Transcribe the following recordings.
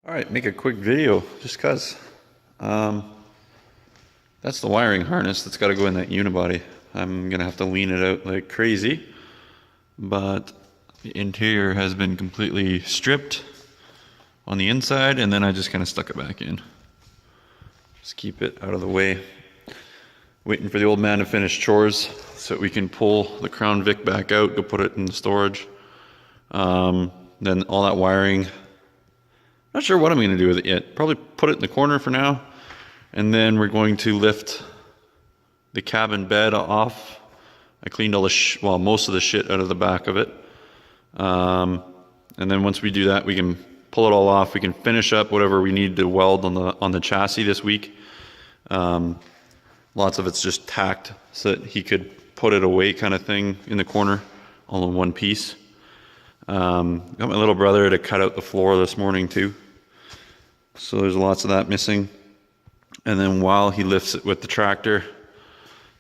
All right, make a quick video just because. That's the wiring harness that's got to go in that unibody. I'm going to have to lean it out like crazy, but the interior has been completely stripped on the inside, and then I just kind of stuck it back in. Just keep it out of the way. Waiting for the old man to finish chores so that we can pull the Crown Vic back out, go put it in the storage. Then all that wiring, not sure what I'm going to do with it yet. Probably put it in the corner for now. And then we're going to lift the cabin bed off. I cleaned all the most of the shit out of the back of it. And then once we do that, we can pull it all off. We can finish up whatever we need to weld on the chassis this week. Lots of it's just tacked so that he could put it away kind of thing in the corner, all in one piece. Got my little brother to cut out the floor this morning too. So there's lots of that missing. And then while he lifts it with the tractor,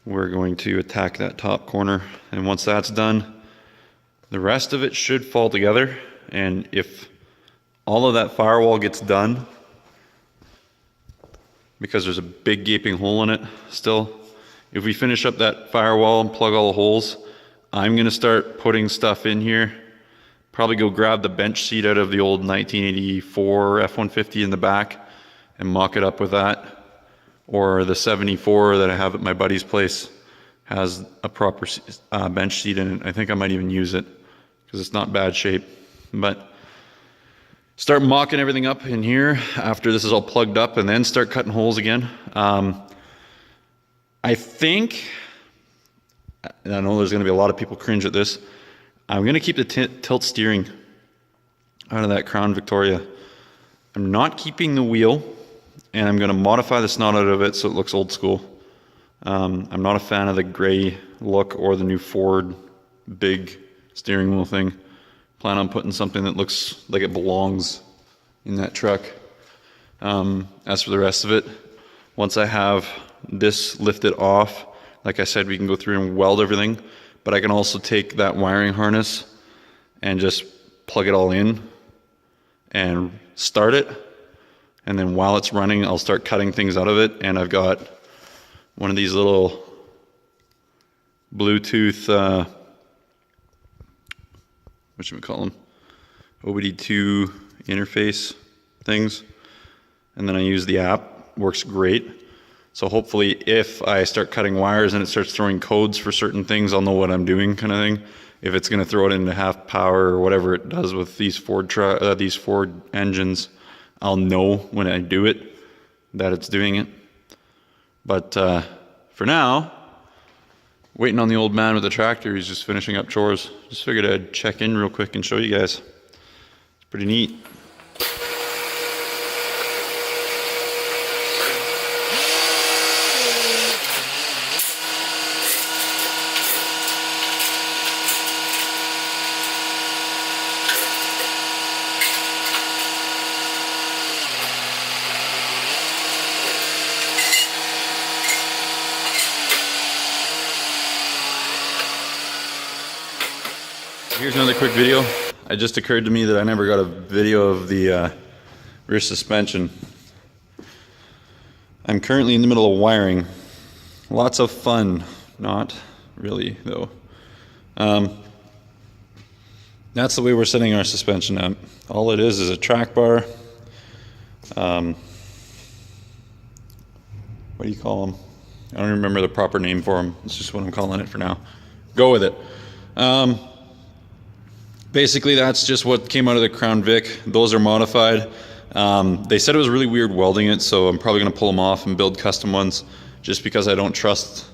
we're going to attack that top corner. And once that's done, the rest of it should fall together. And if all of that firewall gets done, because there's a big gaping hole in it still, if we finish up that firewall and plug all the holes, I'm going to start putting stuff in here. Probably go grab the bench seat out of the old 1984 F-150 in the back and mock it up with that. Or the 74 that I have at my buddy's place has a proper bench seat in it. I think I might even use it because it's not bad shape. But start mocking everything up in here after this is all plugged up, and then start cutting holes again. I think, and I know there's going to be a lot of people cringe at this, I'm going to keep the tilt steering out of that Crown Victoria. I'm not keeping the wheel, and I'm going to modify the snot out of it so it looks old school. I'm not a fan of the gray look or the new Ford big steering wheel thing. Plan on putting something that looks like it belongs in that truck. As for the rest of it, once I have this lifted off, like I said, we can go through and weld everything. But I can also take that wiring harness and just plug it all in and start it. And then while it's running, I'll start cutting things out of it. And I've got one of these little Bluetooth, whatchamacallit, OBD2 interface things. And then I use the app, works great. So hopefully if I start cutting wires and it starts throwing codes for certain things, I'll know what I'm doing kind of thing. If it's going to throw it into half power or whatever it does with these Ford engines, I'll know when I do it that it's doing it. But for now, waiting on the old man with the tractor. He's just finishing up chores. Just figured I'd check in real quick and show you guys. It's pretty neat. Here's another quick video. It just occurred to me that I never got a video of the rear suspension. I'm currently in the middle of wiring. Lots of fun. Not really, though. That's the way we're setting our suspension up. All it is a track bar. What do you call them? I don't remember the proper name for them. It's just what I'm calling it for now. Go with it. Basically, that's just what came out of the Crown Vic. Those are modified. They said it was really weird welding it, so I'm probably going to pull them off and build custom ones just because I don't trust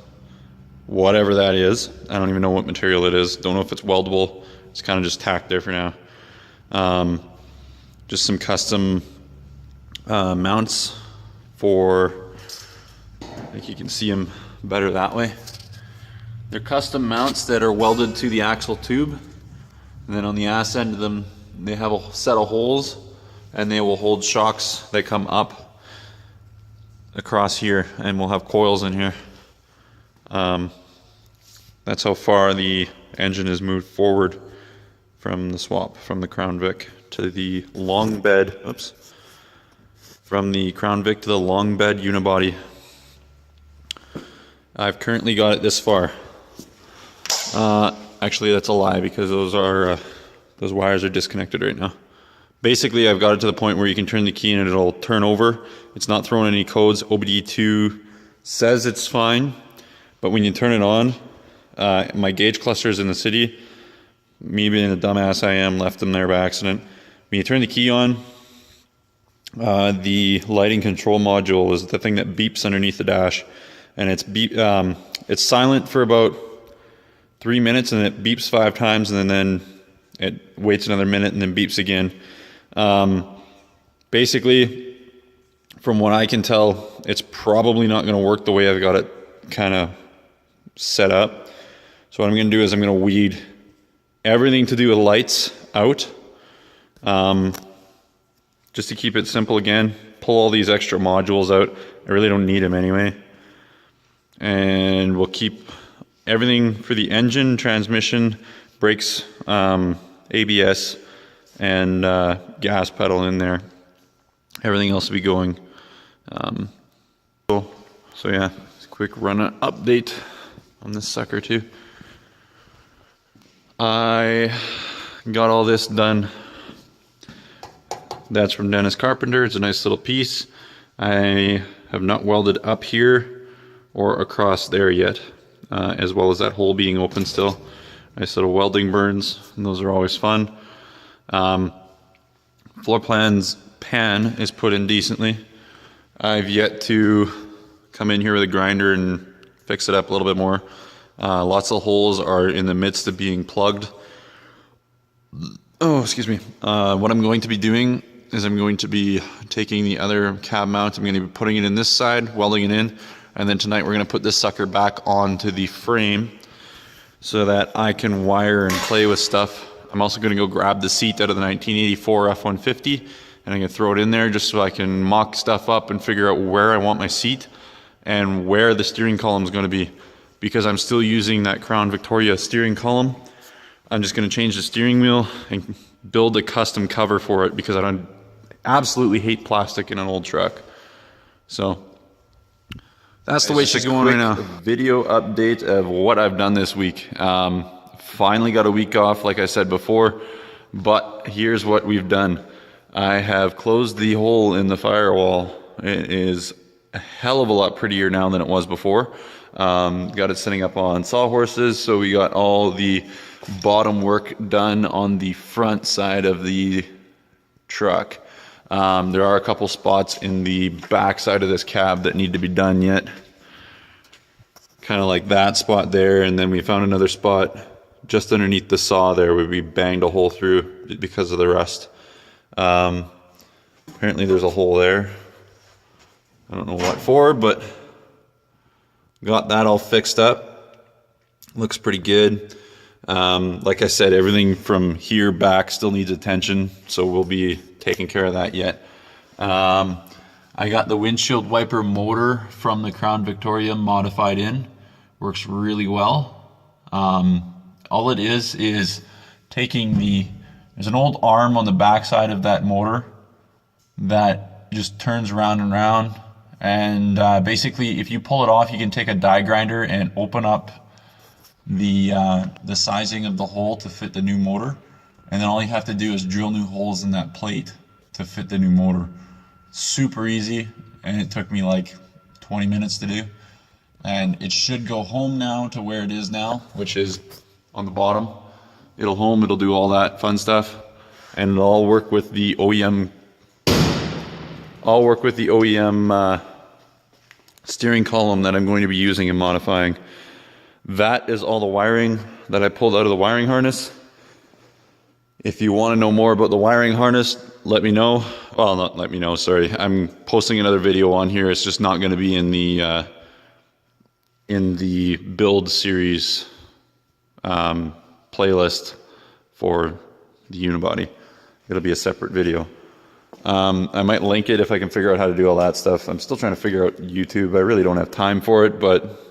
whatever that is. I don't even know what material it is. Don't know if it's weldable. It's kind of just tacked there for now. Just some custom mounts for, I think you can see them better that way. They're custom mounts that are welded to the axle tube. And then on the ass end of them, they have a set of holes, and they will hold shocks that come up across here, and we'll have coils in here. That's how far the engine is moved forward from the swap from the Crown Vic to the long bed. Oops. from the Crown Vic to the long bed unibody. I've currently got it this far. Actually, that's a lie because those wires are disconnected right now. Basically, I've got it to the point where you can turn the key and it'll turn over. It's not throwing any codes. OBD2 says it's fine, but when you turn it on, my gauge clusters in the city, me being the dumbass I am, left them there by accident. When you turn the key on, the lighting control module is the thing that beeps underneath the dash, and it's silent for about 3 minutes, and it beeps 5 times, and then it waits another minute and then beeps again. Basically, from what I can tell, it's probably not going to work the way I've got it kind of set up. So what I'm going to do is I'm going to weed everything to do with lights out. Just to keep it simple again, pull all these extra modules out. I really don't need them anyway. And we'll keep everything for the engine, transmission, brakes, ABS, and gas pedal in there. Everything else will be going. So yeah, just a quick run update on this sucker too. I got all this done. That's from Dennis Carpenter. It's a nice little piece. I have not welded up here or across there yet, as well as that hole being open still. Nice little welding burns, and those are always fun. Floor plan's pan is put in decently. I've yet to come in here with a grinder and fix it up a little bit more. Lots of holes are in the midst of being plugged. Oh, excuse me. What I'm going to be doing is I'm going to be taking the other cab mount, I'm going to be putting it in this side, welding it in, and then tonight we're going to put this sucker back onto the frame so that I can wire and play with stuff. I'm also going to go grab the seat out of the 1984 F-150, and I'm going to throw it in there just so I can mock stuff up and figure out where I want my seat and where the steering column is going to be. Because I'm still using that Crown Victoria steering column, I'm just going to change the steering wheel and build a custom cover for it because I absolutely hate plastic in an old truck. So that's the way she's going right now. Video update of what I've done this week. Finally got a week off, like I said before, but here's what we've done. I have closed the hole in the firewall. It is a hell of a lot prettier now than it was before. Got it sitting up on sawhorses, so we got all the bottom work done on the front side of the truck. There are a couple spots in the back side of this cab that need to be done yet. Kind of like that spot there, and then we found another spot just underneath the saw there where we banged a hole through because of the rust. Apparently there's a hole there. I don't know what for, but got that all fixed up. Looks pretty good. Like I said, everything from here back still needs attention, so we'll be taking care of that yet. I got the windshield wiper motor from the Crown Victoria modified in. Works really well. All it is taking there's an old arm on the back side of that motor that just turns around and around. And basically, if you pull it off, you can take a die grinder and open up the sizing of the hole to fit the new motor. And then all you have to do is drill new holes in that plate to fit the new motor. Super easy, and it took me like 20 minutes to do. And it should go home now to where it is now, which is on the bottom. It'll home, it'll do all that fun stuff, and it'll all work with the OEM. I'll work with the OEM steering column that I'm going to be using and modifying. That is all the wiring that I pulled out of the wiring harness. If you want to know more about the wiring harness, let me know. Well, not let me know, sorry. I'm posting another video on here. It's just not going to be in the build series playlist for the Unibody. It'll be a separate video. I might link it if I can figure out how to do all that stuff. I'm still trying to figure out YouTube. I really don't have time for it, but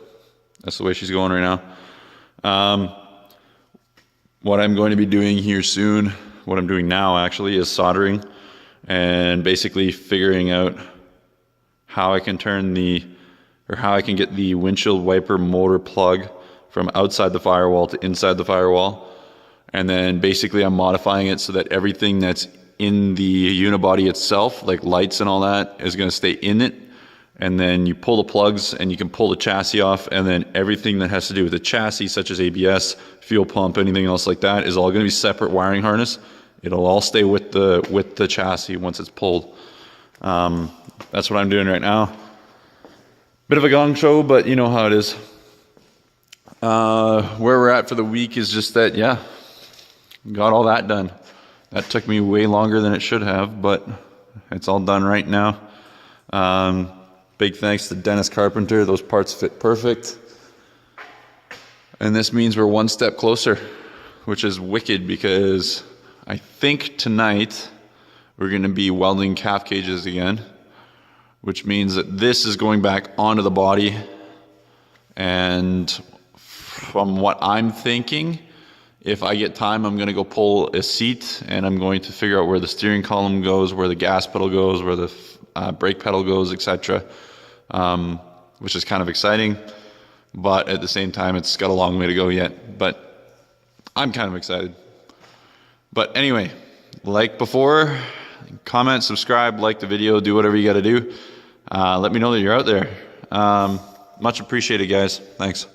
that's the way she's going right now. What I'm going to be doing here soon, what I'm doing now actually, is soldering and basically figuring out how I can how I can get the windshield wiper motor plug from outside the firewall to inside the firewall. And then basically I'm modifying it so that everything that's in the unibody itself, like lights and all that, is going to stay in it. And then you pull the plugs and you can pull the chassis off, and then everything that has to do with the chassis, such as ABS, fuel pump, anything else like that, is all going to be separate wiring harness. It'll all stay with the chassis once it's pulled. That's what I'm doing right now. Bit of a gong show, but you know how it is. Where we're at for the week is just that, yeah, got all that done. That took me way longer than it should have, but it's all done right now. Big thanks to Dennis Carpenter. Those parts fit perfect. And this means we're one step closer, which is wicked, because I think tonight we're going to be welding calf cages again, which means that this is going back onto the body. And from what I'm thinking, if I get time, I'm going to go pull a seat, and I'm going to figure out where the steering column goes, where the gas pedal goes, where the brake pedal goes, etc. Which is kind of exciting, but at the same time, it's got a long way to go yet. But I'm kind of excited. But anyway, like before, comment, subscribe, like the video, do whatever you got to do. Let me know that you're out there. Much appreciated, guys. Thanks.